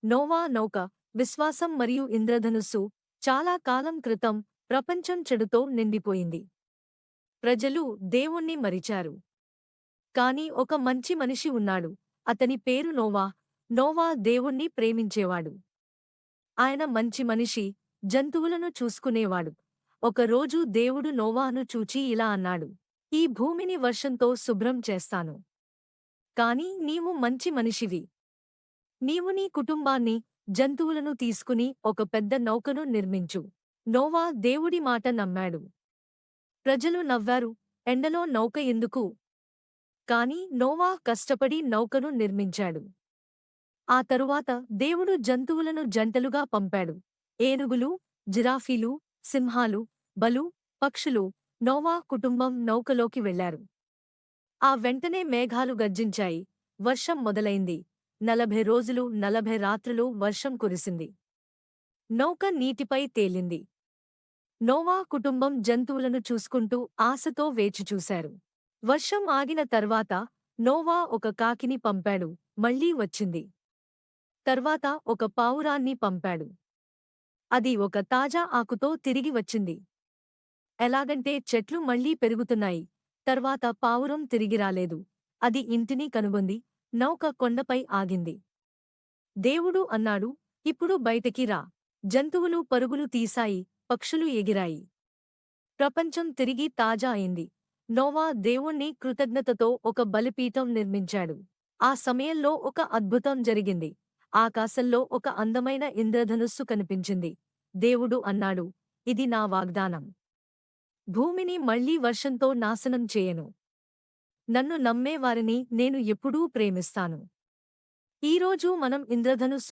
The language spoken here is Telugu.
నోవా నౌక, విశ్వాసం మరియు ఇంద్రధనుస్సు. చాలా కాలం క్రితం ప్రపంచం చెడుతో నిండిపోయింది. ప్రజలు దేవుణ్ణి మరిచారు. కాని ఒక మంచి మనిషి ఉన్నాడు. అతని పేరు నోవా. నోవా దేవుణ్ణి ప్రేమించేవాడు. ఆయన మంచి మనిషి, జంతువులను చూసుకునేవాడు. ఒకరోజు దేవుడు నోవాను చూచి ఇలా అన్నాడు: ఈ భూమిని వర్షంతో శుభ్రం చేస్తాను. కాని నీవు మంచి మనిషివి. నీవు నీ కుటుంబాన్ని, జంతువులను తీసుకుని ఒక పెద్ద నౌకను నిర్మించు. నోవా దేవుడి మాట నమ్మాడు. ప్రజలు నవ్వారు, ఎండలో నౌక ఎందుకు? కాని నోవా కష్టపడి నౌకను నిర్మించాడు. ఆ తరువాత దేవుడు జంతువులను జంటలుగా పంపాడు. ఏనుగులు, జిరాఫీలు, సింహాలు, బలు, పక్షులు. నోవా కుటుంబం నౌకలోకి వెళ్లారు. ఆ వెంటనే మేఘాలు గర్జించాయి. వర్షం మొదలైంది. 40 రోజులు 40 రాత్రులు వర్షం కురిసింది. నౌక నీటిపై తేలింది. నోవా కుటుంబం జంతువులను చూసుకుంటూ ఆశతో వేచిచూశారు. వర్షం ఆగిన తర్వాత నోవా ఒక కాకిని పంపాడు, మళ్లీ వచ్చింది. తర్వాత ఒక పావురాన్ని పంపాడు. అది ఒక తాజా ఆకుతో తిరిగి వచ్చింది. ఎలాగంటే చెట్లు మళ్లీ పెరుగుతున్నాయి. తర్వాత పావురం తిరిగి రాలేదు. అది ఇంటిని కనుగొంది. నౌక కొండపై ఆగింది. దేవుడు అన్నాడు: ఇప్పుడు బయటికి రా. జంతువులు పరుగులు తీశాయి, పక్షులు ఎగిరాయి. ప్రపంచం తిరిగి తాజా అయింది. నోవా దేవుణ్ణి కృతజ్ఞతతో ఒక బలిపీఠం నిర్మించాడు. ఆ సమయంలో ఒక అద్భుతం జరిగింది. ఆకాశంలో ఒక అందమైన ఇంద్రధనుస్సు కనిపించింది. దేవుడు అన్నాడు: ఇది నా వాగ్దానం. భూమిని మళ్లీ వర్షంతో నాశనం చేయను. నన్ను నమ్మేవారిని నేను ఎప్పుడూ ప్రేమిస్తాను. ఈరోజు మనం ఇంద్రధనుస్సు